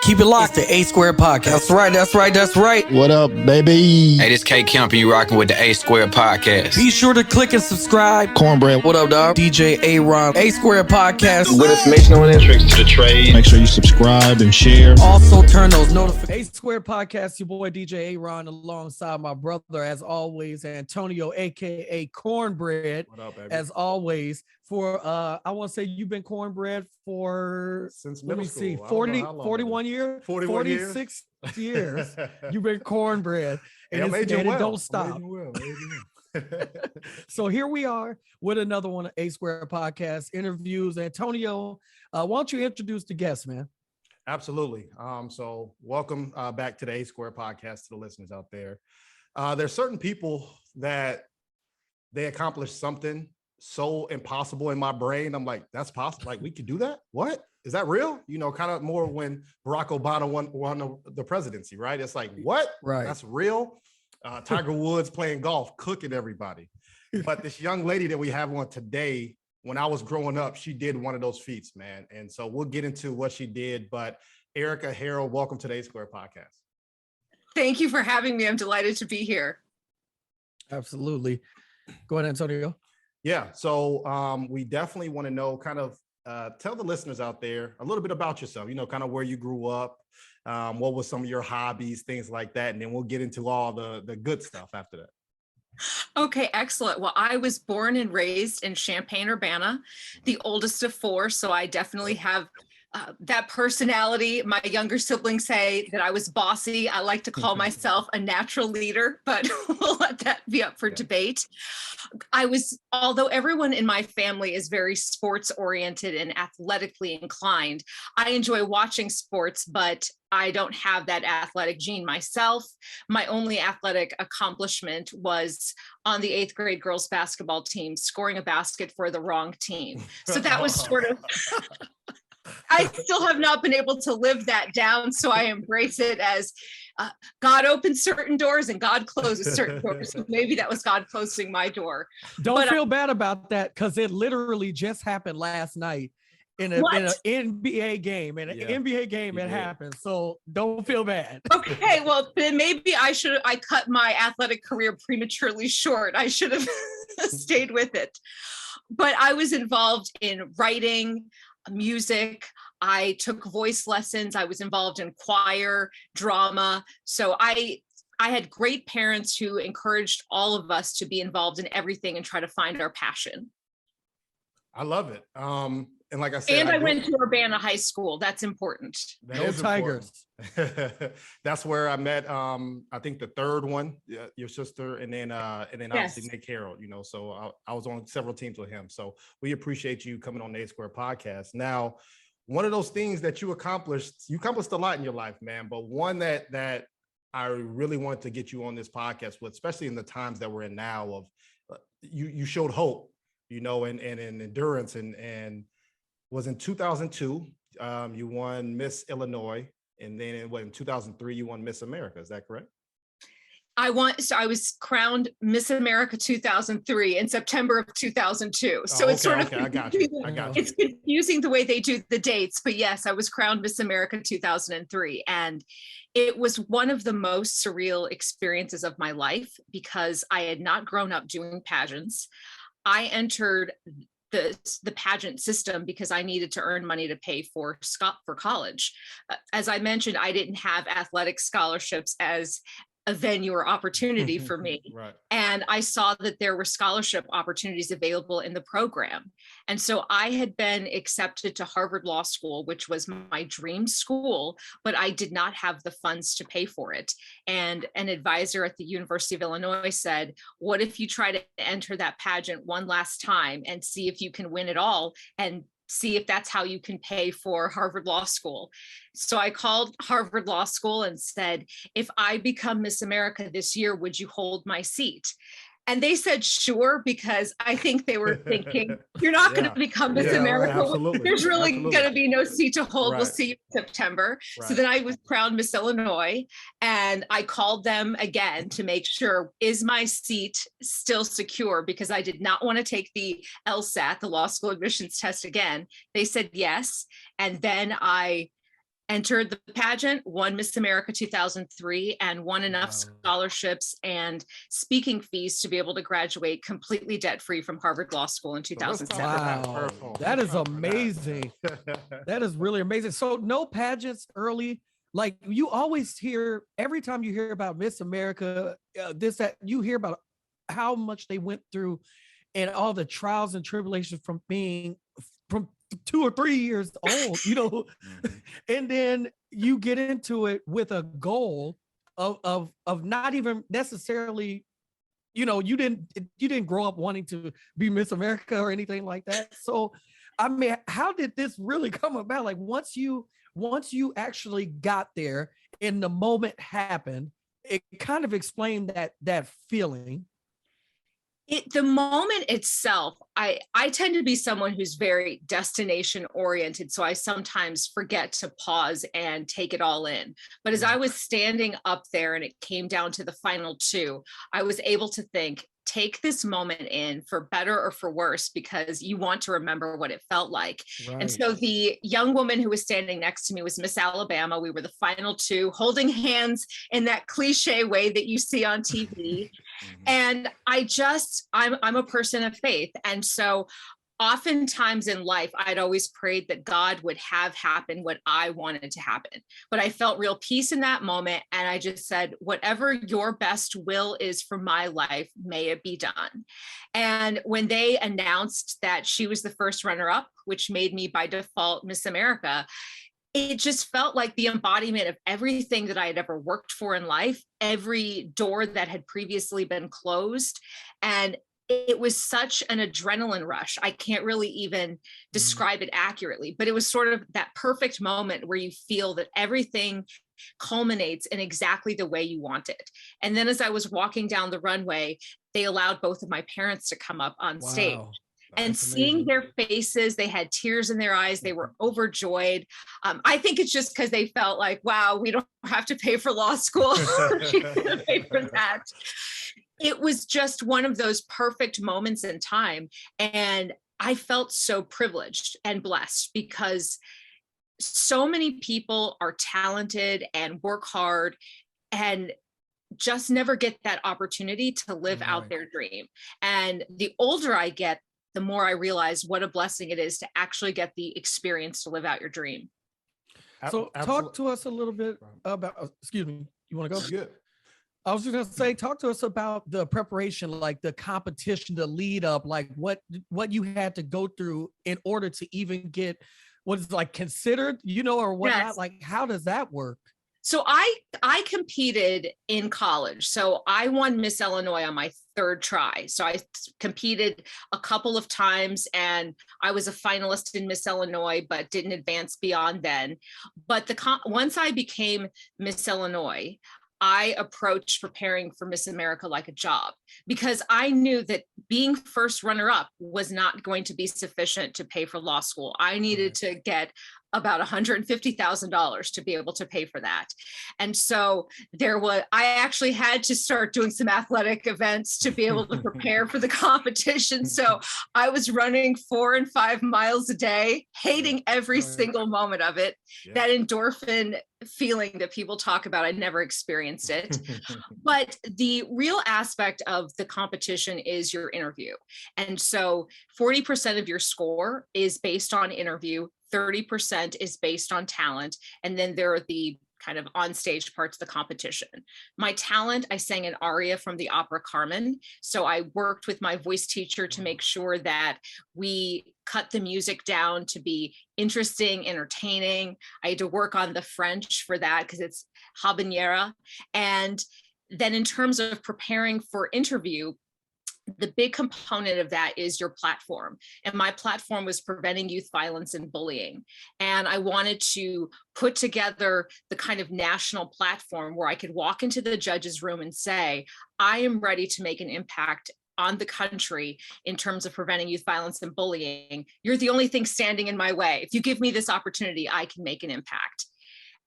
Keep it locked to A Square Podcast. That's right. What up, baby? Hey, this K Kemp, and you rocking with the A Square Podcast. Be sure to click and subscribe. Cornbread. What up, dog? DJ A-Ron, A Square Podcast. Good information on entrance to the trade. Make sure you subscribe and share. Also turn those notifications. A Square Podcast, your boy DJ A-Ron, alongside my brother, as always, Antonio, aka Cornbread. What up, baby? As always. For I want to say you've been Cornbread for Since middle school. 41 years, 46 years. You've been Cornbread, and it don't stop. So here we are with another one of A Square Podcast interviews. Antonio, why don't you introduce the guest, man? Absolutely. So welcome back to the A Square Podcast to the listeners out there. There's certain people that they accomplish something so impossible in my brain. I'm like, that's possible. Like, we could do that? What? Is that real? You know, kind of more when Barack Obama won the presidency, right? It's like, what? Right. That's real? Tiger Woods playing golf, cooking everybody. But this young lady that we have on today, when I was growing up, she did one of those feats, man. And so we'll get into what she did. But Erika Harold, welcome to the A Square Podcast. Thank you for having me. I'm delighted to be here. Absolutely. Go ahead, Antonio. Yeah, so we definitely want to know, kind of tell the listeners out there a little bit about yourself, you know, kind of where you grew up, what was some of your hobbies, things like that. And then we'll get into all the good stuff after that. Okay, excellent. Well, I was born and raised in Champaign-Urbana, the oldest of four. So I definitely have that personality. My younger siblings say that I was bossy. I like to call myself a natural leader, but we'll let that be up for debate. Although everyone in my family is very sports oriented and athletically inclined, I enjoy watching sports, but I don't have that athletic gene myself. My only athletic accomplishment was on the 8th grade girls basketball team, scoring a basket for the wrong team. So that was sort of... I still have not been able to live that down, so I embrace it as God opens certain doors and God closes certain doors. So maybe that was God closing my door. Don't feel bad about that, because it literally just happened last night in an NBA game. In an NBA game, it happened. So don't feel bad. Okay, well, then maybe I cut my athletic career prematurely short. I should have stayed with it. But I was involved in writing, music. I took voice lessons. I was involved in choir, drama. So I had great parents who encouraged all of us to be involved in everything and try to find our passion. I love it. And like I said, and I went to Urbana High School. That's important. Go Tigers. That's where I met, I think the third one, your sister, and then obviously Nick Harold, you know, so I was on several teams with him. So we appreciate you coming on the A Square Podcast. Now, one of those things that you accomplished a lot in your life, man, but one that I really wanted to get you on this podcast with, especially in the times that we're in now, of you showed hope, you know, and endurance, and was in 2002, you won Miss Illinois, and then in 2003, you won Miss America. Is that correct? I was crowned Miss America 2003 in September of 2002. So it's sort of, I got you. It's confusing the way they do the dates, but yes, I was crowned Miss America 2003. And it was one of the most surreal experiences of my life, because I had not grown up doing pageants. I entered the pageant system because I needed to earn money to pay for college. As I mentioned, I didn't have athletic scholarships as a venue or opportunity for me. Right. And I saw that there were scholarship opportunities available in the program. And so I had been accepted to Harvard Law School, which was my dream school, but I did not have the funds to pay for it. And an advisor at the University of Illinois said, what if you try to enter that pageant one last time and see if you can win it all, and see if that's how you can pay for Harvard Law School. So I called Harvard Law School and said, if I become Miss America this year, would you hold my seat? And they said, sure, because I think they were thinking, you're not going to become Miss America. There's really going to be no seat to hold. Right. We'll see you in September. Right. So then I was crowned Miss Illinois, and I called them again to make sure, is my seat still secure? Because I did not want to take the LSAT, the law school admissions test, again. They said yes. And then I entered the pageant, won Miss America 2003, and won enough scholarships and speaking fees to be able to graduate completely debt-free from Harvard Law School in 2007. Wow, that is amazing. That is really amazing. So no pageants early. Like you always hear, every time you hear about Miss America, you hear about how much they went through and all the trials and tribulations from being from 2 or 3 years old, and then you get into it with a goal of not even necessarily, you didn't grow up wanting to be Miss America or anything like that. So, I mean, how did this really come about? Like once you actually got there and the moment happened, it kind of explained that feeling. The moment itself, I tend to be someone who's very destination oriented. So I sometimes forget to pause and take it all in. But as I was standing up there and it came down to the final two, I was able to think, take this moment in for better or for worse, because you want to remember what it felt like. Right. And so the young woman who was standing next to me was Miss Alabama. We were the final two, holding hands in that cliche way that you see on TV. And I'm a person of faith. And so oftentimes in life, I'd always prayed that God would have happen what I wanted to happen. But I felt real peace in that moment. And I just said, whatever your best will is for my life, may it be done. And when they announced that she was the first runner-up, which made me by default Miss America, it just felt like the embodiment of everything that I had ever worked for in life, every door that had previously been closed. And it was such an adrenaline rush. I can't really even describe it accurately, but it was sort of that perfect moment where you feel that everything culminates in exactly the way you want it. And then as I was walking down the runway, they allowed both of my parents to come up on stage. And seeing their faces, they had tears in their eyes. They were overjoyed. I think it's just because they felt like, wow, we don't have to pay for law school. She's going to pay for that. It was just one of those perfect moments in time. And I felt so privileged and blessed because so many people are talented and work hard and just never get that opportunity to live out their dream. And the older I get, the more I realize what a blessing it is to actually get the experience to live out your dream. So talk to us a little bit about, excuse me, you want to go? Good. I was just going to say, talk to us about the preparation, like the competition, the lead up, like what you had to go through in order to even get what is like considered, or whatnot. Yes. Like, how does that work? So I competed in college. So I won Miss Illinois on my third try. So I competed a couple of times and I was a finalist in Miss Illinois, but didn't advance beyond then. But once I became Miss Illinois, I approached preparing for Miss America like a job, because I knew that being first runner-up was not going to be sufficient to pay for law school. I needed to get about $150,000 to be able to pay for that. And so I actually had to start doing some athletic events to be able to prepare for the competition. So I was running 4 and 5 miles a day, hating every single moment of it. Yeah. That endorphin feeling that people talk about, I never experienced it. But the real aspect of the competition is your interview. And so 40% of your score is based on interview, 30% is based on talent, and then there are the kind of on-stage parts of the competition. My talent, I sang an aria from the opera Carmen. So I worked with my voice teacher to make sure that we cut the music down to be interesting, entertaining. I had to work on the French for that because it's habanera. And then in terms of preparing for interview, the big component of that is your platform. And my platform was preventing youth violence and bullying. And I wanted to put together the kind of national platform where I could walk into the judge's room and say, I am ready to make an impact on the country in terms of preventing youth violence and bullying. You're the only thing standing in my way. If you give me this opportunity, I can make an impact.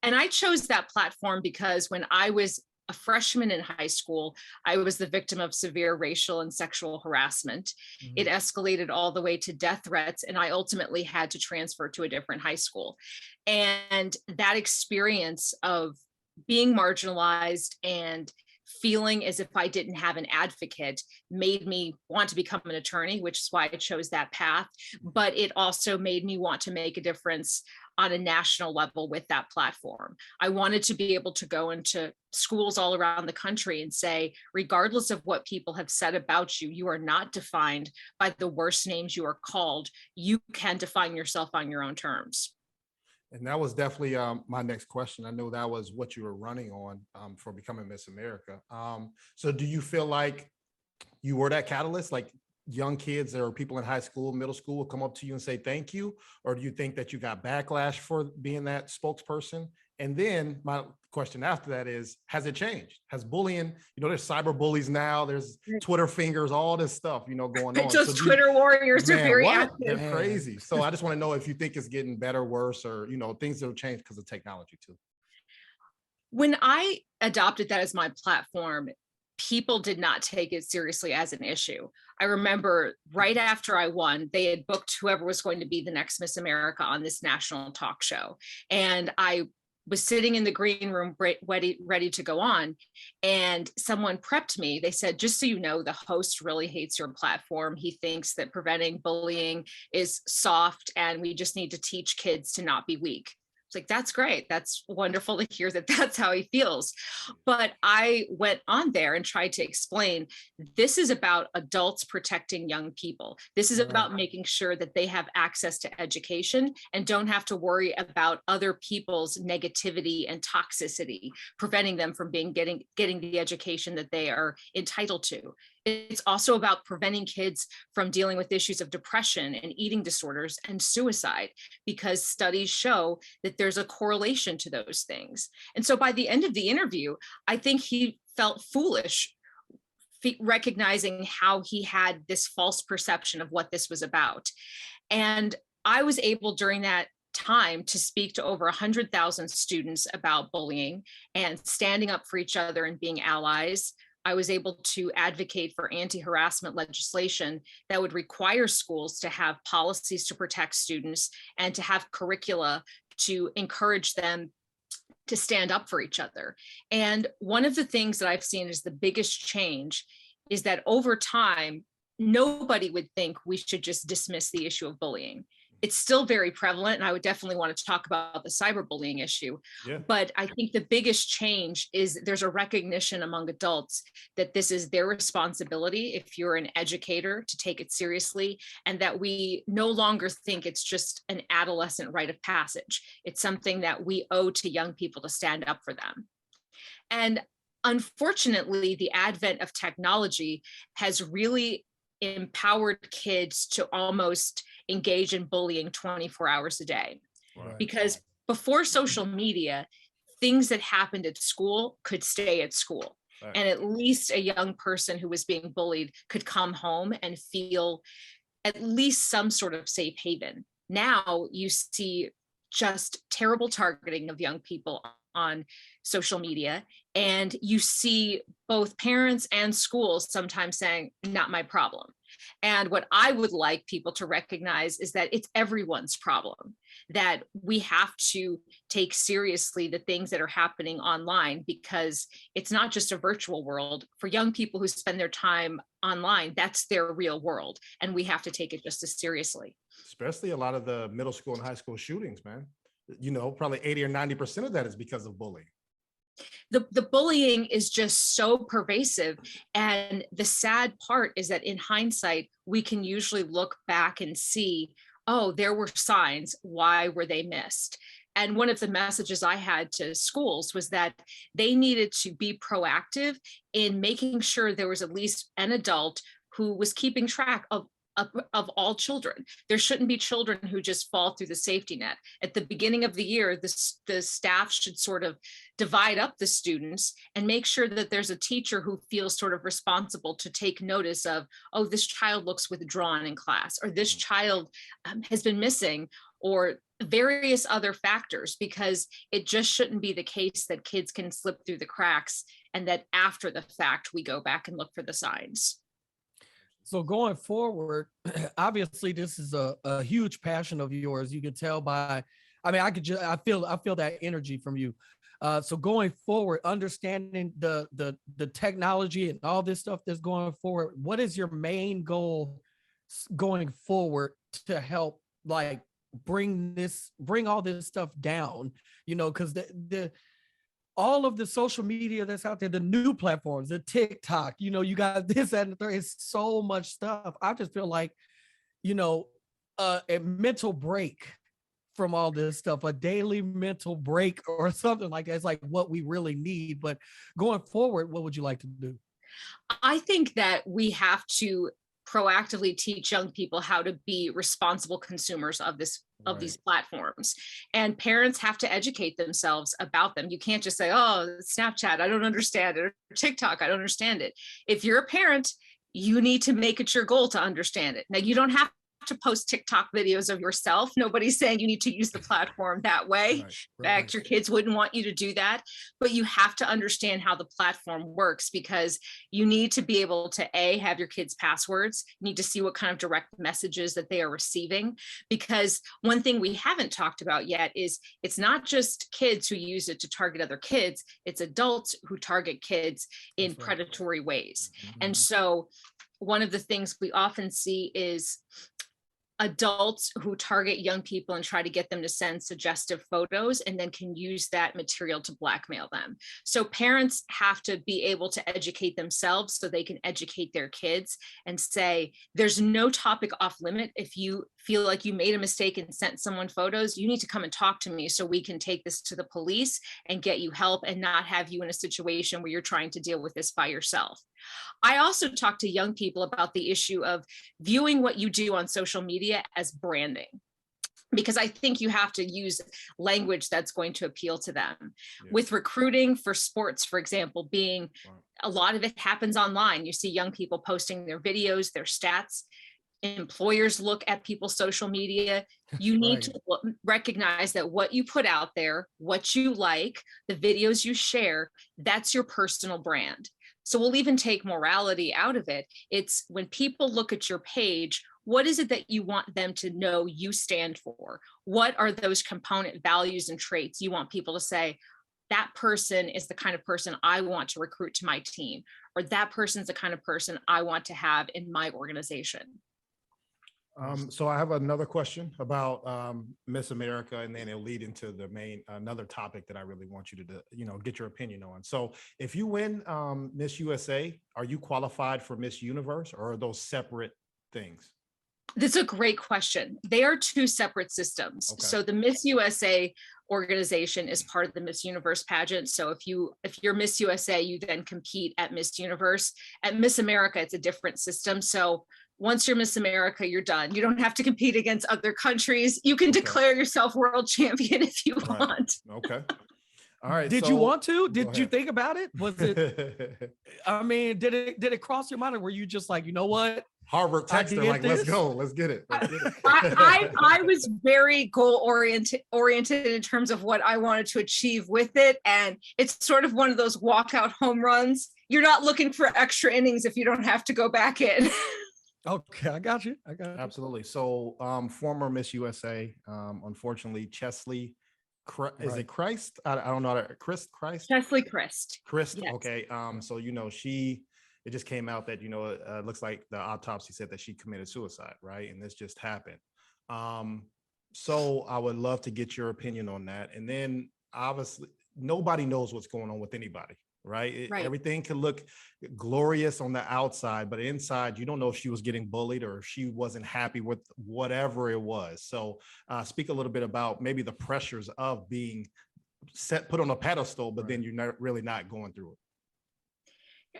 And I chose that platform because when I was a freshman in high school, I was the victim of severe racial and sexual harassment. It escalated all the way to death threats, and I ultimately had to transfer to a different high school. And that experience of being marginalized and feeling as if I didn't have an advocate made me want to become an attorney, which is why I chose that path. But it also made me want to make a difference on a national level with that platform. I wanted to be able to go into schools all around the country and say, regardless of what people have said about you, you are not defined by the worst names you are called. You can define yourself on your own terms. And that was definitely my next question. I know that was what you were running on for becoming Miss America. So do you feel like you were that catalyst, like young kids or people in high school, middle school will come up to you and say thank you? Or do you think that you got backlash for being that spokesperson? And then my question after that is, has it changed? Has bullying, there's cyber bullies now, there's Twitter fingers, all this stuff, going on. Those Twitter warriors are very active. They're crazy. So I just want to know if you think it's getting better, worse, or, things that will change because of technology too. When I adopted that as my platform, people did not take it seriously as an issue. I remember right after I won, they had booked whoever was going to be the next Miss America on this national talk show. And I was sitting in the green room ready to go on, and someone prepped me. They said, just so you know, the host really hates your platform. He thinks that preventing bullying is soft and we just need to teach kids to not be weak. It's like, that's great. That's wonderful to hear that that's how he feels. But I went on there and tried to explain, this is about adults protecting young people. This is about making sure that they have access to education and don't have to worry about other people's negativity and toxicity, preventing them from getting the education that they are entitled to. It's also about preventing kids from dealing with issues of depression and eating disorders and suicide, because studies show that there's a correlation to those things. And so by the end of the interview, I think he felt foolish recognizing how he had this false perception of what this was about. And I was able during that time to speak to over 100,000 students about bullying and standing up for each other and being allies. I was able to advocate for anti-harassment legislation that would require schools to have policies to protect students and to have curricula to encourage them to stand up for each other. And one of the things that I've seen is the biggest change is that over time, nobody would think we should just dismiss the issue of bullying. It's still very prevalent, and I would definitely want to talk about the cyberbullying issue. Yeah. But I think the biggest change is there's a recognition among adults that this is their responsibility, if you're an educator, to take it seriously, and that we no longer think it's just an adolescent rite of passage. It's something that we owe to young people to stand up for them. And unfortunately, the advent of technology has really empowered kids to almost engage in bullying 24 hours a day. Right. Because before social media, things that happened at school could stay at school. Right. And at least a young person who was being bullied could come home and feel at least some sort of safe haven. Now you see just terrible targeting of young people on social media. And you see both parents and schools sometimes saying, not my problem. And what I would like people to recognize is that it's everyone's problem, that we have to take seriously the things that are happening online, because it's not just a virtual world. For young people who spend their time online, that's their real world. And we have to take it just as seriously. Especially a lot of the middle school and high school shootings, man. Probably 80 or 90% of that is because of bullying. The bullying is just so pervasive. And the sad part is that in hindsight, we can usually look back and see, oh, there were signs. Why were they missed? And one of the messages I had to schools was that they needed to be proactive in making sure there was at least an adult who was keeping track of all children. There shouldn't be children who just fall through the safety net. At the beginning of the year, the staff should sort of divide up the students and make sure that there's a teacher who feels sort of responsible to take notice of, oh, this child looks withdrawn in class, or this child has been missing, or various other factors, because it just shouldn't be the case that kids can slip through the cracks and that after the fact, we go back and look for the signs. So going forward, obviously this is a huge passion of yours. You can tell by, I mean, I feel that energy from you. So going forward, understanding the technology and all this stuff that's going forward, what is your main goal going forward to help like bring all this stuff down? You know, because the all of the social media that's out there, the new platforms, the TikTok, you know, you got this and the third, it's so much stuff. I just feel like, you know, a mental break from all this stuff, a daily mental break or something like that. It's like what we really need. But going forward, what would you like to do? I think that we have to proactively teach young people how to be responsible consumers of these platforms, and parents have to educate themselves about them. You can't just say, oh, Snapchat, I don't understand it, or TikTok, I don't understand it. If you're a parent, you need to make it your goal to understand it. Now, you don't have to post TikTok videos of yourself. Nobody's saying you need to use the platform that way. Right. In fact, your kids wouldn't want you to do that, but you have to understand how the platform works, because you need to be able to have your kids' passwords. You need to see what kind of direct messages that they are receiving, because one thing we haven't talked about yet is it's not just kids who use it to target other kids, it's adults who target kids in predatory ways. And so one of the things we often see is adults who target young people and try to get them to send suggestive photos and then can use that material to blackmail them. So parents have to be able to educate themselves so they can educate their kids and say, there's no topic off limit. If you feel like you made a mistake and sent someone photos, you need to come and talk to me so we can take this to the police and get you help and not have you in a situation where you're trying to deal with this by yourself. I also talk to young people about the issue of viewing what you do on social media as branding, because I think you have to use language that's going to appeal to them. Yeah. With recruiting for sports, for example, being a lot of it happens online. You see young people posting their videos, their stats. Employers look at people's social media. You need to recognize that what you put out there, what you like, the videos you share, that's your personal brand. So we'll even take morality out of it. It's when people look at your page, what is it that you want them to know you stand for? What are those component values and traits you want people to say, that person is the kind of person I want to recruit to my team, or that person's the kind of person I want to have in my organization? So I have another question about Miss America, and then it'll lead into the another topic that I really want you to, get your opinion on. So if you win Miss USA, are you qualified for Miss Universe, or are those separate things? That's a great question. They are two separate systems. Okay. So the Miss USA organization is part of the Miss Universe pageant. So if you're Miss USA, you then compete at Miss Universe. At Miss America, it's a different system. So once you're Miss America, you're done. You don't have to compete against other countries. You can declare yourself world champion if you want. Okay. All right. Did you want to? Did you think about it? Was it, I mean, did it cross your mind, or were you just like, you know what? Harvard texted like, let's go, let's get it. I was very goal oriented in terms of what I wanted to achieve with it. And it's sort of one of those walkout home runs. You're not looking for extra innings if you don't have to go back in. Okay, I got you. Absolutely. So former Miss USA, unfortunately, Chesley, is it Christ? I don't know. Chesley Christ. Yes. Okay. So, it just came out that, it looks like the autopsy said that she committed suicide, right? And this just happened. So I would love to get your opinion on that. And then obviously nobody knows what's going on with anybody. Right? Everything can look glorious on the outside, but inside, you don't know if she was getting bullied or if she wasn't happy with whatever it was. So speak a little bit about maybe the pressures of being put on a pedestal, but then you're not going through it.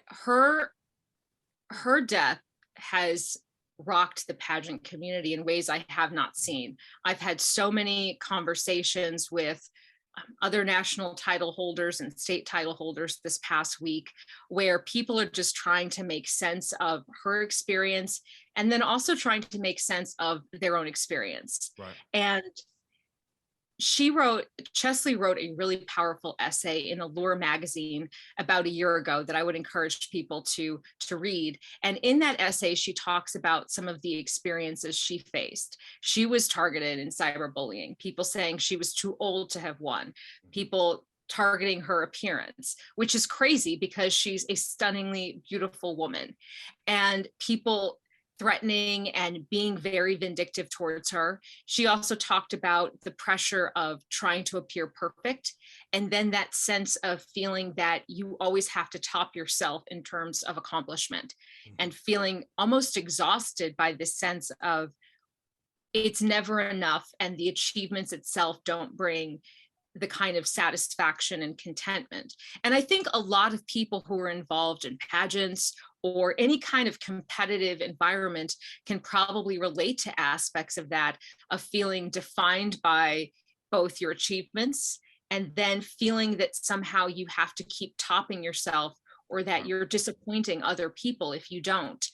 Her death has rocked the pageant community in ways I have not seen. I've had so many conversations with other national title holders and state title holders this past week, where people are just trying to make sense of her experience and then also trying to make sense of their own experience. And Chesley wrote a really powerful essay in Allure magazine about a year ago that I would encourage people to read. And in that essay, she talks about some of the experiences she faced. She was targeted in cyberbullying, people saying she was too old to have won, people targeting her appearance, which is crazy because she's a stunningly beautiful woman, and people threatening and being very vindictive towards her. She also talked about the pressure of trying to appear perfect, and then that sense of feeling that you always have to top yourself in terms of accomplishment, and feeling almost exhausted by this sense of it's never enough, and the achievements itself don't bring the kind of satisfaction and contentment. And I think a lot of people who are involved in pageants or any kind of competitive environment can probably relate to aspects of that, of feeling defined by both your achievements and then feeling that somehow you have to keep topping yourself, or that you're disappointing other people if you don't.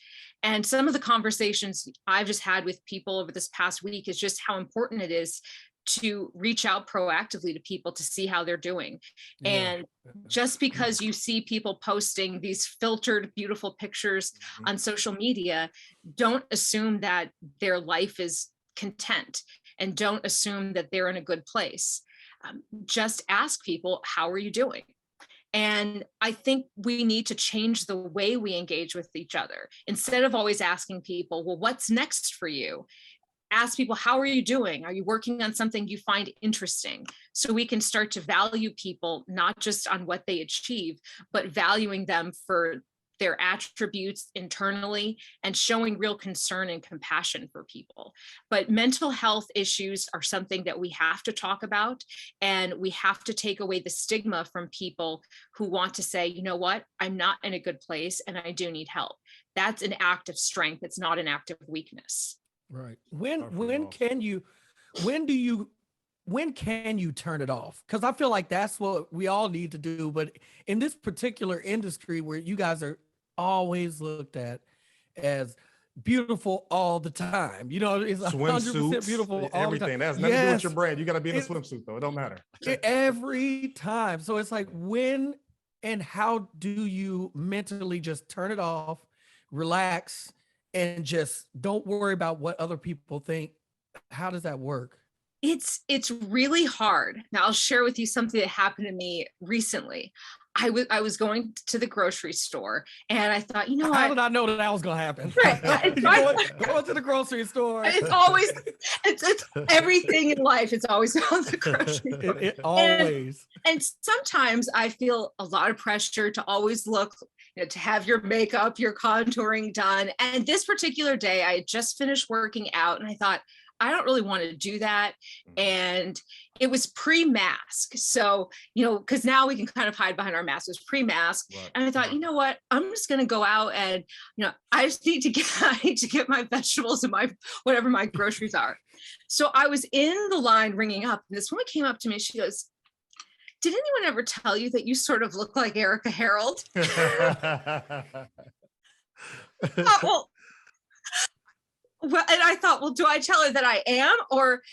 And some of the conversations I've just had with people over this past week is just how important it is to reach out proactively to people to see how they're doing. And just because you see people posting these filtered, beautiful pictures on social media, don't assume that their life is content, and don't assume that they're in a good place. Just ask people, how are you doing? And I think we need to change the way we engage with each other. Instead of always asking people, well, what's next for you? Ask people, how are you doing? Are you working on something you find interesting? So we can start to value people, not just on what they achieve, but valuing them for their attributes internally and showing real concern and compassion for people. But mental health issues are something that we have to talk about, and we have to take away the stigma from people who want to say, you know what, I'm not in a good place and I do need help. That's an act of strength. It's not an act of weakness. Right. When can you turn it off? Because I feel like that's what we all need to do. But in this particular industry where you guys are always looked at as beautiful all the time, you know, it's 100% beautiful all everything. the time. That's nothing to do with your brand. You got to be in a swimsuit though. It don't matter. Every time. So it's like, when and how do you mentally just turn it off, relax, and just don't worry about what other people think? How does that work? It's really hard. Now I'll share with you something that happened to me recently. I was going to the grocery store and I thought, you know, how did I know that was going to happen? Right. Going to the grocery store. It's always, it's everything in life. It's always on the grocery store. It always. And sometimes I feel a lot of pressure to always look, you know, to have your makeup, your contouring done. And this particular day, I had just finished working out and I thought, I don't really want to do that. And it was pre-mask. So, you know, because now we can kind of hide behind our masks. It was pre-mask. Right. And I thought, you know what, I'm just going to go out and, you know, I need to get my vegetables and whatever my groceries are. So I was in the line ringing up. And this woman came up to me. She goes, did anyone ever tell you that you sort of look like Erika Harold? Well, and I thought, well, do I tell her that I am, or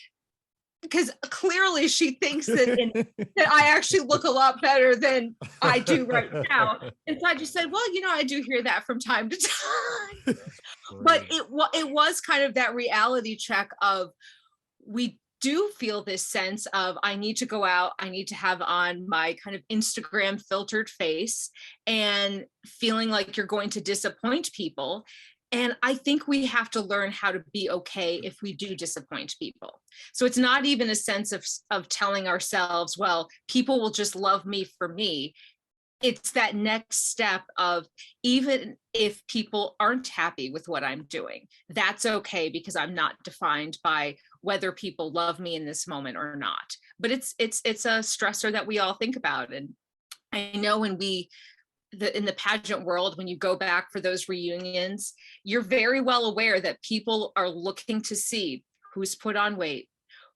because clearly she thinks that I actually look a lot better than I do right now. And so I just said, well, you know, I do hear that from time to time. But it was kind of that reality check of, we do feel this sense of, I need to go out, I need to have on my kind of Instagram filtered face, and feeling like you're going to disappoint people. And I think we have to learn how to be okay if we do disappoint people. So it's not even a sense of telling ourselves, well, people will just love me for me. It's that next step of, even if people aren't happy with what I'm doing, that's okay, because I'm not defined by whether people love me in this moment or not. But it's a stressor that we all think about. And I know when in the pageant world, when you go back for those reunions, you're very well aware that people are looking to see who's put on weight,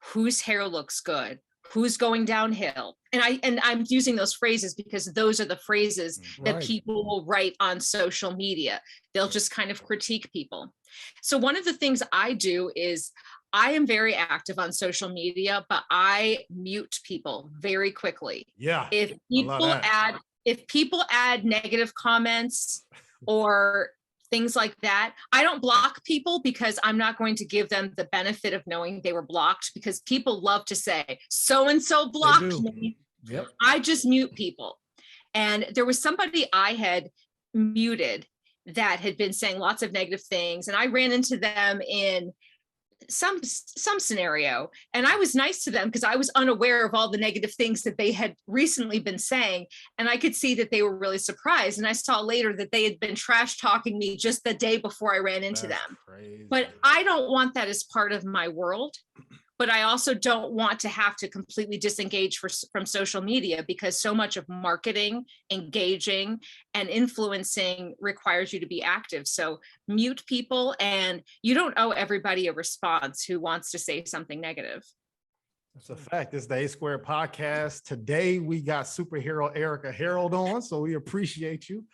whose hair looks good, who's going downhill. And I'm using those phrases because those are the phrases that people will write on social media. They'll just kind of critique people. So one of the things I do is I am very active on social media, but I mute people very quickly. Yeah. If people add negative comments or things like that, I don't block people because I'm not going to give them the benefit of knowing they were blocked, because people love to say, so-and-so blocked me. Yep. I just mute people. And there was somebody I had muted that had been saying lots of negative things, and I ran into them in some scenario, and I was nice to them because I was unaware of all the negative things that they had recently been saying, and I could see that they were really surprised. And I saw later that they had been trash talking me just the day before I ran into them. Crazy. But I don't want that as part of my world. But I also don't want to have to completely disengage from social media, because so much of marketing, engaging, and influencing requires you to be active. So mute people, and you don't owe everybody a response who wants to say something negative. That's a fact. This is the A Squared podcast. Today we got superhero Erika Harold on, so we appreciate you.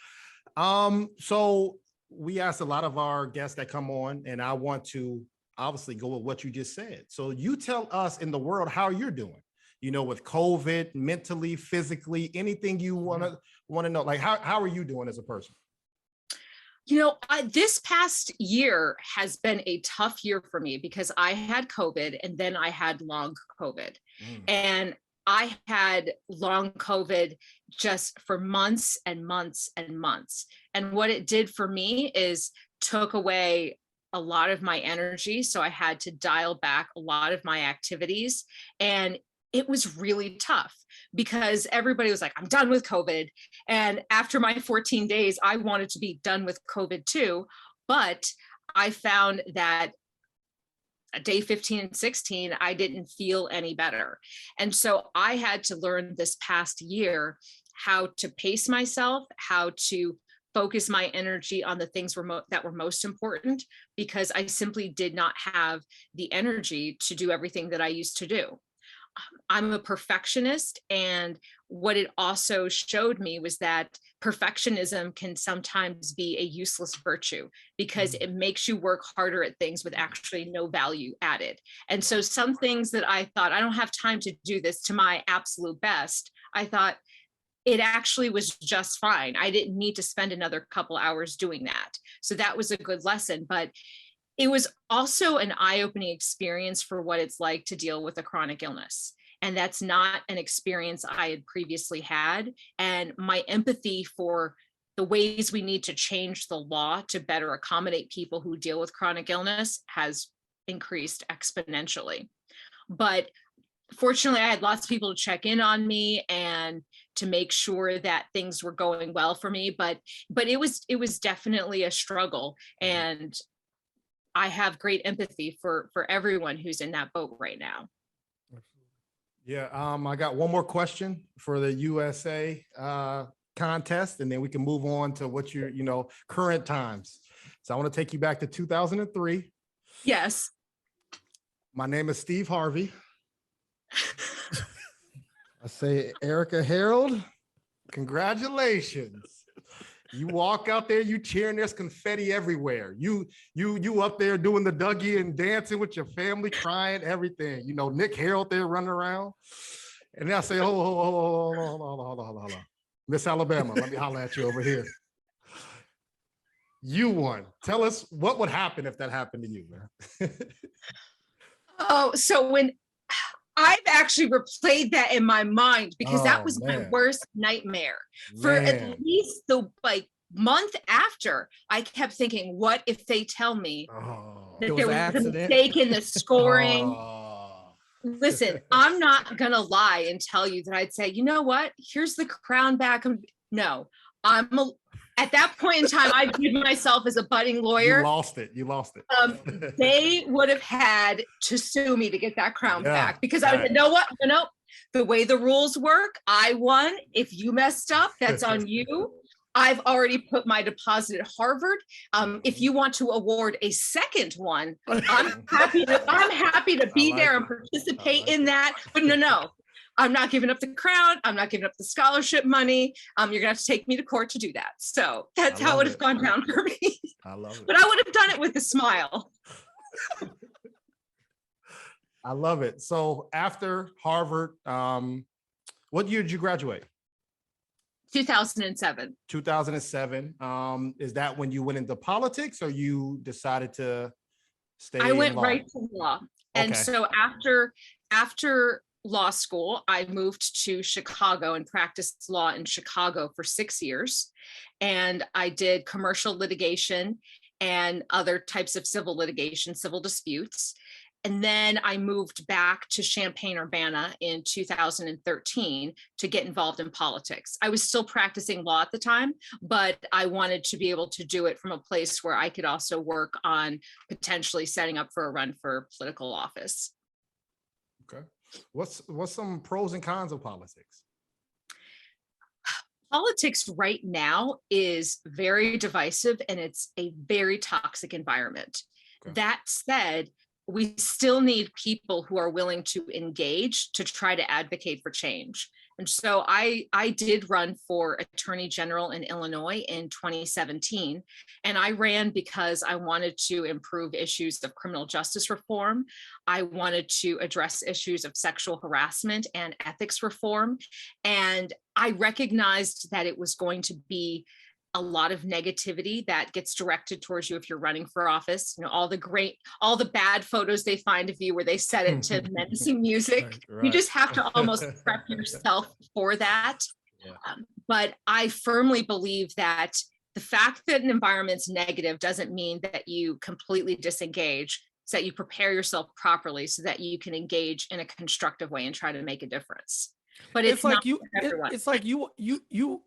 So we asked a lot of our guests that come on, and I want to obviously go with what you just said. So you tell us in the world how you're doing, with COVID, mentally, physically, anything you want to know. Like, how are you doing as a person? This past year has been a tough year for me because I had COVID and then I had long COVID. And I had long COVID just for months and months and months. And what it did for me is took away a lot of my energy. So I had to dial back a lot of my activities. And it was really tough because everybody was like, I'm done with COVID. And after my 14 days, I wanted to be done with COVID too. But I found that day 15 and 16, I didn't feel any better. And so I had to learn this past year how to pace myself, how to focus my energy on the things that were most important, because I simply did not have the energy to do everything that I used to do. I'm a perfectionist, and what it also showed me was that perfectionism can sometimes be a useless virtue because it makes you work harder at things with actually no value added. And so some things that I thought, I don't have time to do this to my absolute best, I thought, it actually was just fine. I didn't need to spend another couple hours doing that. So that was a good lesson, but it was also an eye-opening experience for what it's like to deal with a chronic illness. And that's not an experience I had previously had. And my empathy for the ways we need to change the law to better accommodate people who deal with chronic illness has increased exponentially. But fortunately, I had lots of people to check in on me and to make sure that things were going well for me. But it was definitely a struggle. And I have great empathy for everyone who's in that boat right now. Yeah, I got one more question for the USA contest, and then we can move on to what your, current times. So I want to take you back to 2003. Yes. My name is Steve Harvey. I say, Erika Harold, congratulations. You walk out there, you cheering, there's confetti everywhere. You up there doing the Dougie and dancing with your family, crying, everything. Nick Harold there running around. And then I say, hold on. Miss Alabama, let me holler at you over here. You won. Tell us what would happen if that happened to you, man. Oh, so when I've actually replayed that in my mind because that was my worst nightmare. For at least the month after, I kept thinking, what if they tell me that there was a mistake in the scoring? Listen, I'm not gonna lie and tell you that I'd say, you know what? Here's the crown back. No, at that point in time, I viewed myself as a budding lawyer. You lost it. They would have had to sue me to get that crown back because I would say, no, the way the rules work, I won. If you messed up, that's on you. I've already put my deposit at Harvard. If you want to award a second one, I'm happy to be there and participate in that. But no. I'm not giving up the crown. I'm not giving up the scholarship money. You're gonna have to take me to court to do that. So that's how it would have gone down for me. I love it. But I would have done it with a smile. I love it. So after Harvard, what year did you graduate? 2007. 2007. Is that when you went into politics, or you decided to stay? I went in law? right to law. And Okay. so after law school, I moved to Chicago and practiced law in Chicago for 6 years. And I did commercial litigation and other types of civil litigation, civil disputes. And then I moved back to Champaign-Urbana in 2013 to get involved in politics. I was still practicing law at the time, but I wanted to be able to do it from a place where I could also work on potentially setting up for a run for political office. Okay. What's some pros and cons of politics? Politics right now is very divisive and it's a very toxic environment. Okay. That said, we still need people who are willing to engage to try to advocate for change. And so I did run for Attorney General in Illinois in 2017. And I ran because I wanted to improve issues of criminal justice reform. I wanted to address issues of sexual harassment and ethics reform. And I recognized that it was going to be a lot of negativity that gets directed towards you if you're running for office. You know, all the bad photos they find of you where they set it to menacing music. Right. You just have to almost prep yourself for that. Yeah. But I firmly believe that the fact that an environment's negative doesn't mean that you completely disengage. It's that you prepare yourself properly so that you can engage in a constructive way and try to make a difference. But it's like it's like you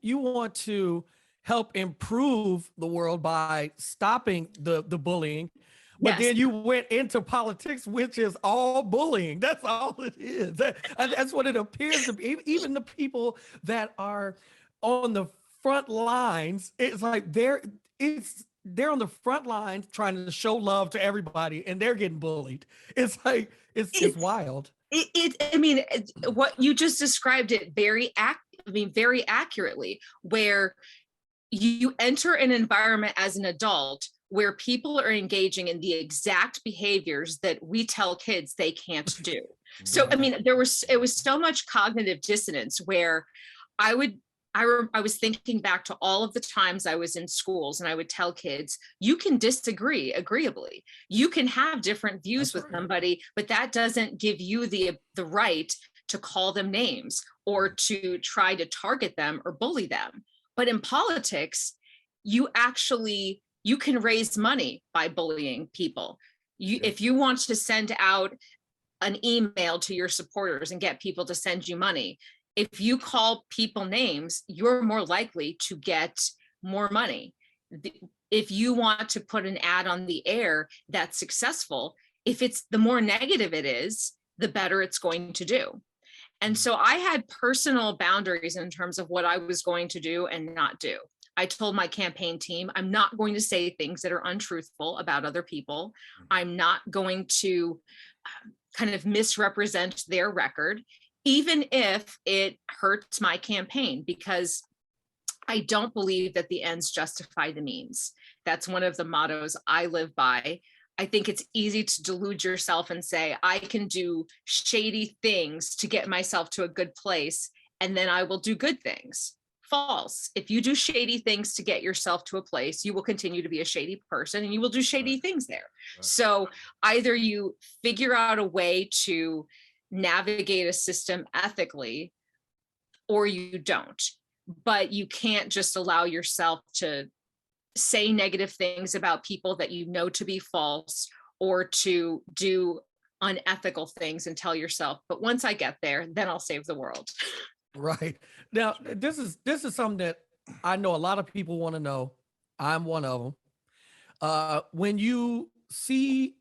want to help improve the world by stopping the bullying, but then you went into politics, which is all bullying. That's all it is. That's what it appears to be. Even the people that are on the front lines, it's like they're on the front lines trying to show love to everybody, and they're getting bullied. It's like it's wild. I mean, what you just described it very accurately, where you enter an environment as an adult where people are engaging in the exact behaviors that we tell kids they can't do. So, I mean, it was so much cognitive dissonance where I was thinking back to all of the times I was in schools and I would tell kids, you can disagree agreeably. You can have different views with somebody, but that doesn't give you the right to call them names or to try to target them or bully them. But in politics, you can raise money by bullying people. If you want to send out an email to your supporters and get people to send you money, if you call people names, you're more likely to get more money. If you want to put an ad on the air that's successful, the more negative it is, the better it's going to do. And so I had personal boundaries in terms of what I was going to do and not do. I told my campaign team, I'm not going to say things that are untruthful about other people. I'm not going to kind of misrepresent their record, even if it hurts my campaign, because I don't believe that the ends justify the means. That's one of the mottos I live by. I think it's easy to delude yourself and say, I can do shady things to get myself to a good place, and then I will do good things. False. If you do shady things to get yourself to a place, you will continue to be a shady person and you will do shady things there. Right. So either you figure out a way to navigate a system ethically, or you don't. But you can't just allow yourself to say negative things about people that you know to be false, or to do unethical things and tell yourself, but once I get there, then I'll save the world. Right. Now, this is something that I know a lot of people want to know. I'm one of them. When you see,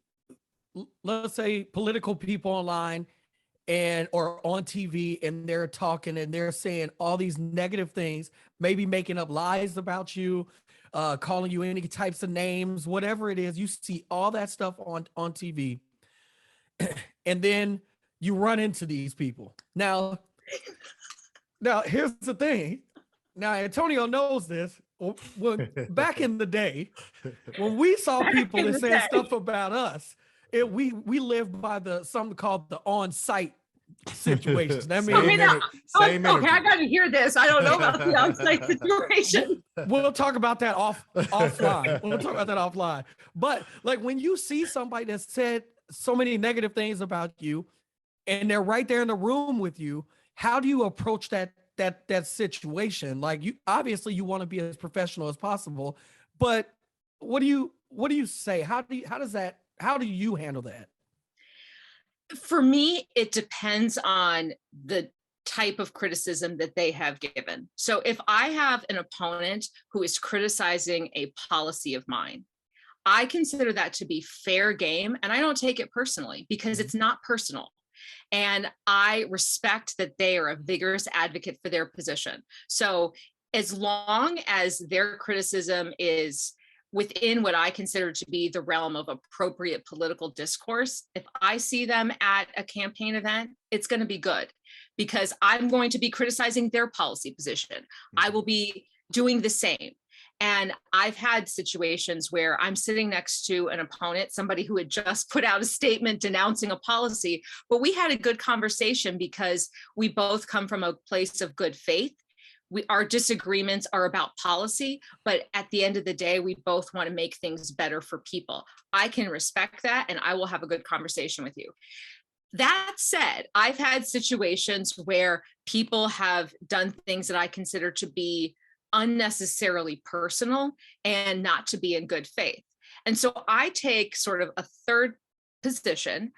let's say, political people online or on TV, and they're talking and they're saying all these negative things, maybe making up lies about you, calling you any types of names, whatever it is, you see all that stuff on TV. And then you run into these people. Now, here's the thing. Now, Antonio knows this. When back in the day, when we saw people that said stuff about us, we live by something called the on-site situation. That Same means energy, same okay, I energy. got to hear this. I don't know about the on-site situation. we'll talk about that offline. We'll talk about that offline. But like when you see somebody that said so many negative things about you, and they're right there in the room with you, how do you approach that situation? Like you obviously you want to be as professional as possible, but what do you say? How do you handle that? For me, it depends on the type of criticism that they have given. So if I have an opponent who is criticizing a policy of mine, I consider that to be fair game, and I don't take it personally because it's not personal. And I respect that they are a vigorous advocate for their position. So as long as their criticism is within what I consider to be the realm of appropriate political discourse, if I see them at a campaign event, it's going to be good because I'm going to be criticizing their policy position. I will be doing the same. And I've had situations where I'm sitting next to an opponent, somebody who had just put out a statement denouncing a policy, but we had a good conversation because we both come from a place of good faith. Our disagreements are about policy, but at the end of the day, we both want to make things better for people. I can respect that, and I will have a good conversation with you. That said, I've had situations where people have done things that I consider to be unnecessarily personal and not to be in good faith. And so I take sort of a third position.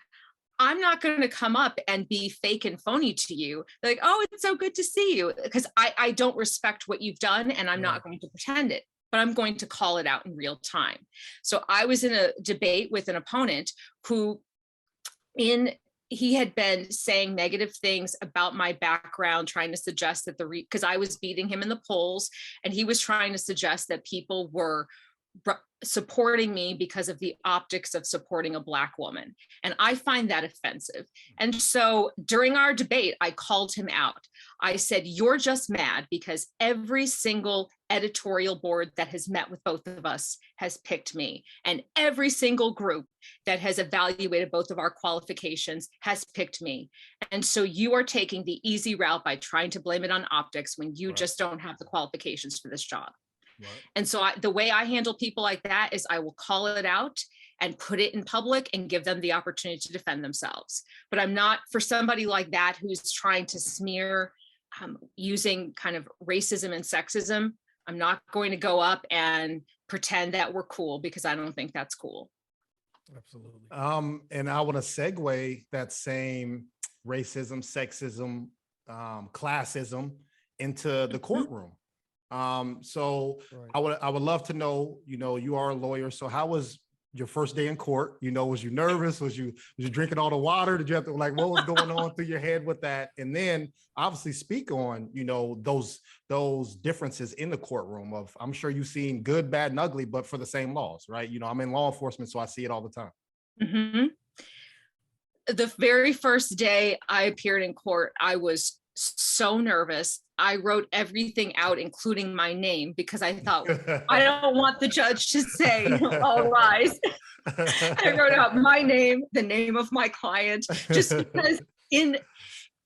I'm not going to come up and be fake and phony to you. Like, oh, it's so good to see you, because I don't respect what you've done and I'm not going to pretend it, but I'm going to call it out in real time. So I was in a debate with an opponent who he had been saying negative things about my background, trying to suggest that because I was beating him in the polls, and he was trying to suggest that people were supporting me because of the optics of supporting a Black woman. And I find that offensive. And so during our debate, I called him out. I said, you're just mad because every single editorial board that has met with both of us has picked me. And every single group that has evaluated both of our qualifications has picked me. And so you are taking the easy route by trying to blame it on optics when you just don't have the qualifications for this job. Right. And so the way I handle people like that is I will call it out and put it in public and give them the opportunity to defend themselves. But I'm not, for somebody like that who's trying to smear using kind of racism and sexism, I'm not going to go up and pretend that we're cool, because I don't think that's cool. Absolutely. And I want to segue that same racism, sexism, classism into the courtroom. So right. I would love to know, you are a lawyer. So how was your first day in court? Was you nervous? Was you drinking all the water? Did you have to, like, what was going on through your head with that? And then obviously speak on, those differences in the courtroom of, I'm sure you've seen good, bad, and ugly, but for the same laws, right? I'm in law enforcement, so I see it all the time. Mm-hmm. The very first day I appeared in court, I was so nervous. I wrote everything out, including my name, because I thought, I don't want the judge to say, all rise. I wrote out my name, the name of my client, just because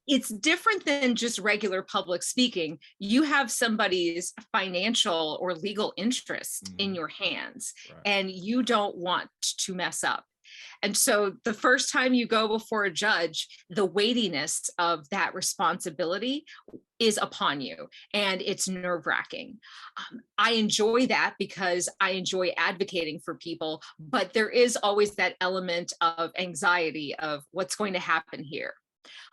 it's different than just regular public speaking. You have somebody's financial or legal interest in your hands, and you don't want to mess up. And so the first time you go before a judge, the weightiness of that responsibility is upon you, and it's nerve-wracking. I enjoy that because I enjoy advocating for people, but there is always that element of anxiety of what's going to happen here.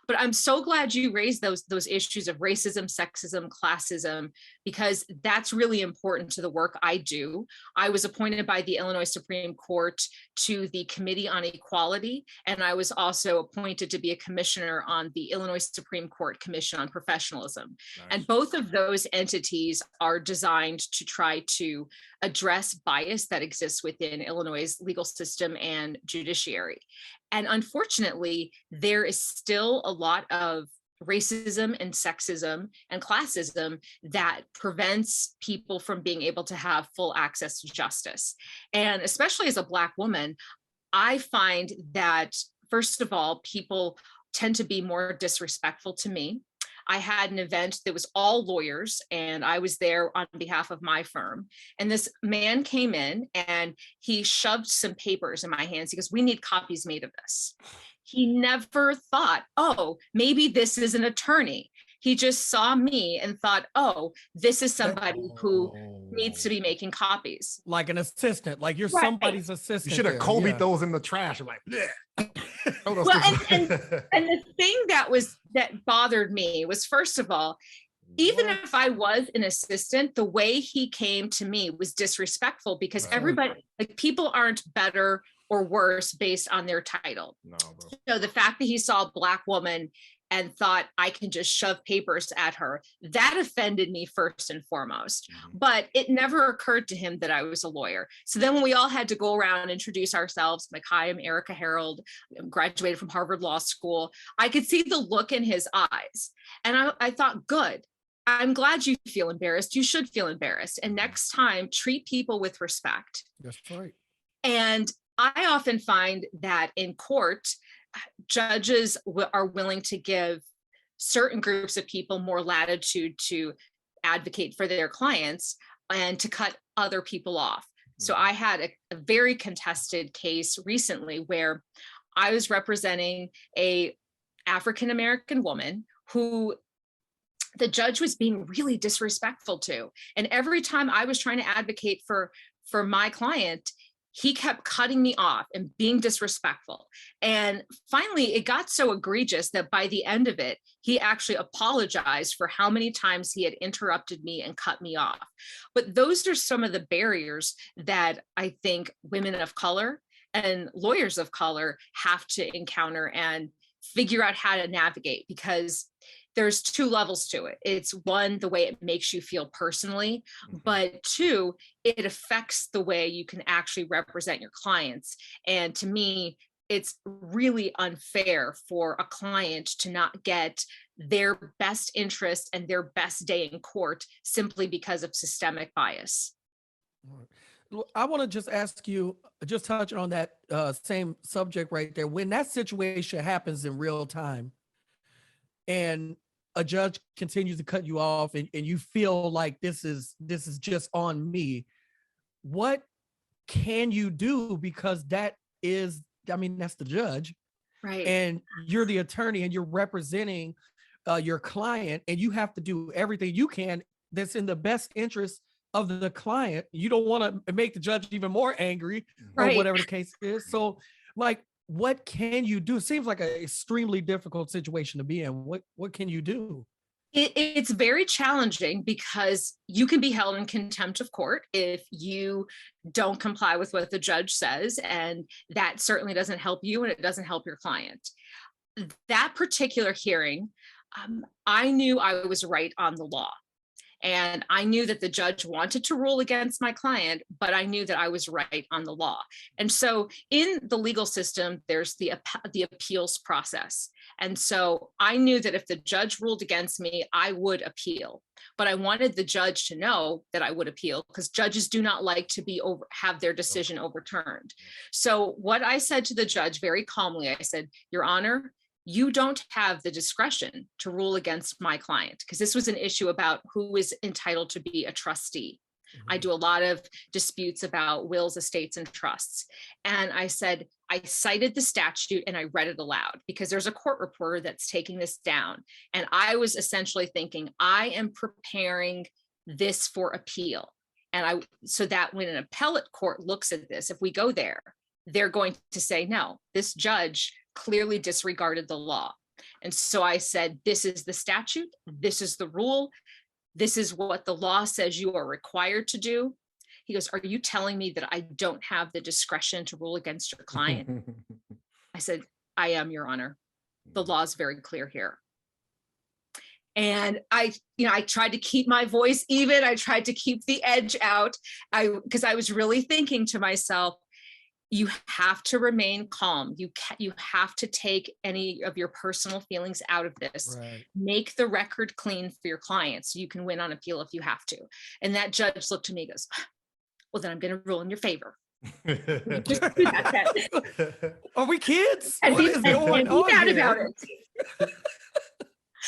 But I'm so glad you raised those issues of racism, sexism, classism, because that's really important to the work I do. I was appointed by the Illinois Supreme Court to the Committee on Equality, and I was also appointed to be a commissioner on the Illinois Supreme Court Commission on Professionalism. Nice. And both of those entities are designed to try to address bias that exists within Illinois' legal system and judiciary. And unfortunately, there is still a lot of racism and sexism and classism that prevents people from being able to have full access to justice. And especially as a Black woman, I find that, first of all, people tend to be more disrespectful to me. I had an event that was all lawyers, and I was there on behalf of my firm. And this man came in and he shoved some papers in my hands. He goes, "We need copies made of this." He never thought, oh, maybe this is an attorney. He just saw me and thought, oh, this is somebody who needs to be making copies. Like an assistant, like you're Right. somebody's assistant. You should have there, Kobe yeah. those in the trash. I'm like, bleh. Well, and the thing that bothered me was, first of all, even if I was an assistant, the way he came to me was disrespectful, because everybody, like, people aren't better or worse based on their title. No, bro. So the fact that he saw a Black woman and thought I can just shove papers at her, that offended me first and foremost. But it never occurred to him that I was a lawyer. So then when we all had to go around and introduce ourselves, like, "Hi, I'm Erika Harold, I graduated from Harvard Law School," I could see the look in his eyes. And I thought, good. I'm glad you feel embarrassed. You should feel embarrassed. And next time, treat people with respect. That's right. And I often find that in court, judges are willing to give certain groups of people more latitude to advocate for their clients and to cut other people off. So I had a very contested case recently where I was representing a African-American woman who the judge was being really disrespectful to. And every time I was trying to advocate for my client, he kept cutting me off and being disrespectful. And finally, it got so egregious that by the end of it, he actually apologized for how many times he had interrupted me and cut me off. But those are some of the barriers that I think women of color and lawyers of color have to encounter and figure out how to navigate, because there's two levels to it. It's one, the way it makes you feel personally, but two, it affects the way you can actually represent your clients. And to me, it's really unfair for a client to not get their best interest and their best day in court simply because of systemic bias. I want to just ask you, just touch on that same subject right there. When that situation happens in real time and a judge continues to cut you off and you feel like this is just on me, what can you do? Because that is, I mean, that's the judge, right? And you're the attorney and you're representing your client, and you have to do everything you can that's in the best interest of the client. You don't want to make the judge even more angry, or whatever the case is. So, like, what can you do? It seems like an extremely difficult situation to be in. What can you do? It's very challenging, because you can be held in contempt of court if you don't comply with what the judge says, and that certainly doesn't help you and it doesn't help your client. That particular hearing, I knew I was right on the law. And I knew that the judge wanted to rule against my client, but I knew that I was right on the law. And so in the legal system, there's the appeals process. And so I knew that if the judge ruled against me, I would appeal. But I wanted the judge to know that I would appeal, because judges do not like to have their decision overturned. So what I said to the judge very calmly, I said, "Your Honor, you don't have the discretion to rule against my client," because this was an issue about who is entitled to be a trustee. I do a lot of disputes about wills, estates, and trusts. And I said, I cited the statute and I read it aloud, because there's a court reporter that's taking this down. And I was essentially thinking, I am preparing this for appeal. And so that when an appellate court looks at this, if we go there, they're going to say, no, this judge clearly disregarded the law. And so I said, this is the statute, this is the rule, this is what the law says you are required to do. He goes, "Are you telling me that I don't have the discretion to rule against your client?" I said, "I am, Your Honor. The law is very clear here." And I tried to keep my voice even. I tried to keep the edge out, because I was really thinking to myself, you have to remain calm. You have to take any of your personal feelings out of this. Right. Make the record clean for your clients so you can win on appeal if you have to. And that judge looked to me and goes, "Well, then I'm going to rule in your favor." Just do that. Are we kids? And What be, is and, going and be on mad here? about it.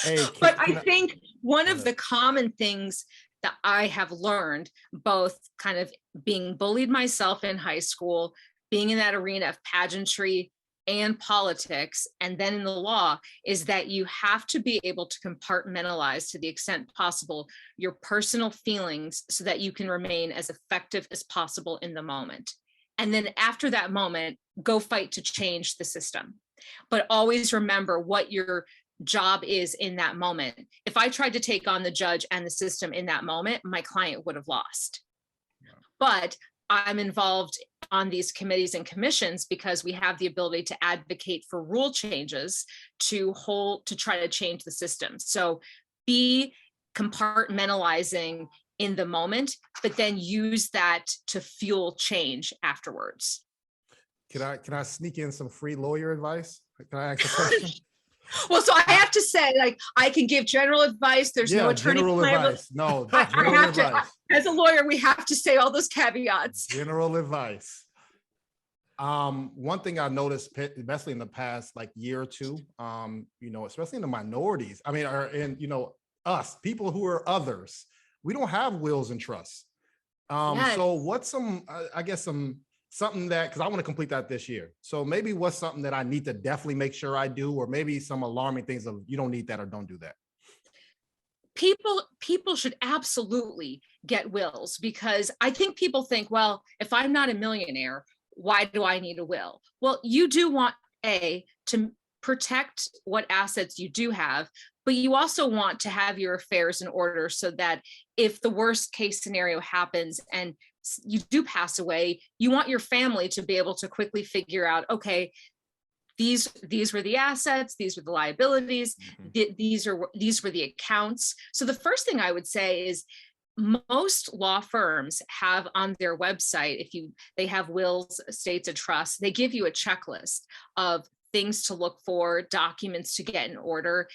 Hey, But I think one of the common things that I have learned, both kind of being bullied myself in high school, being in that arena of pageantry and politics, and then in the law, is that you have to be able to compartmentalize to the extent possible your personal feelings so that you can remain as effective as possible in the moment. And then after that moment, go fight to change the system. But always remember what your job is in that moment. If I tried to take on the judge and the system in that moment, my client would have lost. But I'm involved on these committees and commissions because we have the ability to advocate for rule changes to try to change the system. So be compartmentalizing in the moment, but then use that to fuel change afterwards. Can I sneak in some free lawyer advice? Can I ask a question? Well, so I have to say, like, I can give general advice. There's no attorney. General advice. No, I general have advice. to, as a lawyer, we have to say all those caveats. General advice. One thing I noticed, especially in the past like year or two, especially in the minorities. I mean, us people who are others. We don't have wills and trusts. Yes. So what's something that, because I want to complete that this year. So maybe what's something that I need to definitely make sure I do, or maybe some alarming things of you don't need that or don't do that. People should absolutely get wills, because I think people think, well, if I'm not a millionaire, why do I need a will? Well, you do want to protect what assets you do have, but you also want to have your affairs in order so that if the worst case scenario happens and you do pass away, you want your family to be able to quickly figure out, okay, these were the assets, these were the liabilities, these were the accounts. So the first thing I would say is most law firms have on their website, they have wills, estates, and trusts, they give you a checklist of things to look for, documents to get in order.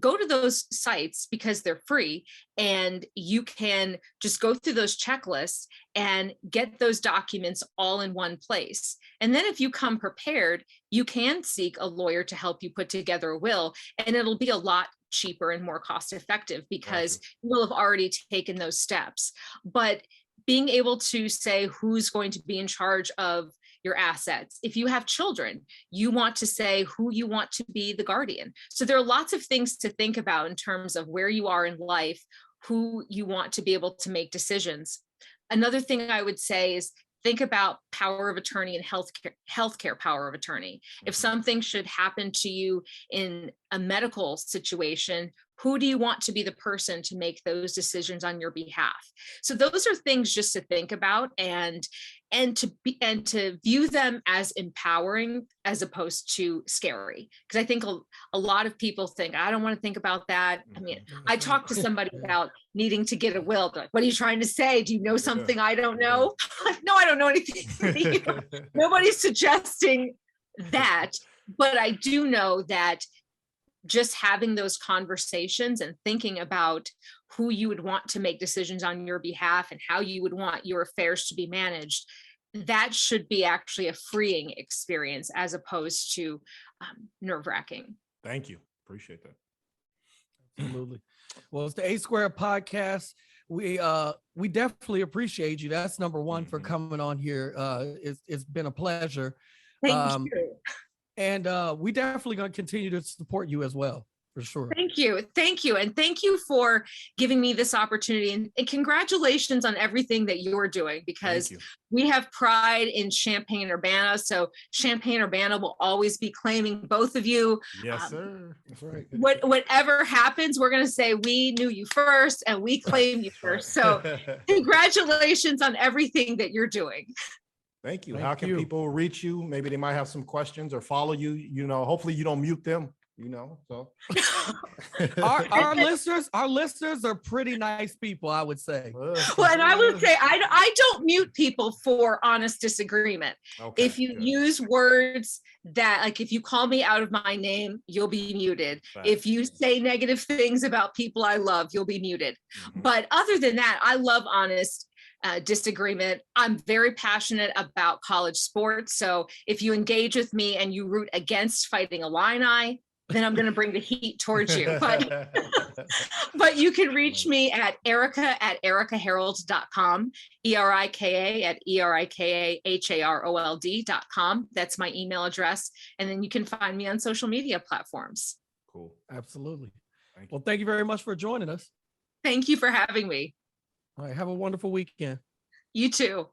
Go to those sites because they're free, and you can just go through those checklists and get those documents all in one place. And then if you come prepared, you can seek a lawyer to help you put together a will, and it'll be a lot cheaper and more cost effective because you will have already taken those steps. But being able to say who's going to be in charge of your assets. If you have children, you want to say who you want to be the guardian. So there are lots of things to think about in terms of where you are in life, who you want to be able to make decisions. Another thing I would say is think about power of attorney and healthcare power of attorney. If something should happen to you in a medical situation, who do you want to be the person to make those decisions on your behalf? So those are things just to think about and to view them as empowering as opposed to scary. Because I think a lot of people think, I don't want to think about that. I mean, I talked to somebody about needing to get a will. They're like, what are you trying to say? Do you know something I don't know? No, I don't know anything. Nobody's suggesting that, but I do know that just having those conversations and thinking about who you would want to make decisions on your behalf and how you would want your affairs to be managed, that should be actually a freeing experience as opposed to nerve-wracking. Thank you. Appreciate that. Absolutely. Well, it's the A Square podcast. We definitely appreciate you. That's number one for coming on here. It's been a pleasure. Thank you. And we definitely going to continue to support you as well, for sure. Thank you. And thank you for giving me this opportunity. And congratulations on everything that you're doing, because we have pride in Champaign-Urbana. So Champaign-Urbana will always be claiming both of you. Yes, sir. That's right. Whatever happens, we're going to say we knew you first and we claim you first. So congratulations on everything that you're doing. Thank you. How can people reach you? Maybe they might have some questions or follow you. Hopefully you don't mute them. So our listeners are pretty nice people, I would say. Well, and I would say I don't mute people for honest disagreement. Okay, if you use words that, like, if you call me out of my name, you'll be muted. If you say negative things about people I love, you'll be muted. But other than that, I love honest disagreement. I'm very passionate about college sports. So if you engage with me and you root against fighting Illini, then I'm going to bring the heat towards you. But you can reach me at Erika at erikaharold.com, ERIKA at ERIKAHAROLD.com. That's my email address. And then you can find me on social media platforms. Cool. Absolutely. Well, thank you very much for joining us. Thank you for having me. All right. Have a wonderful weekend. You too.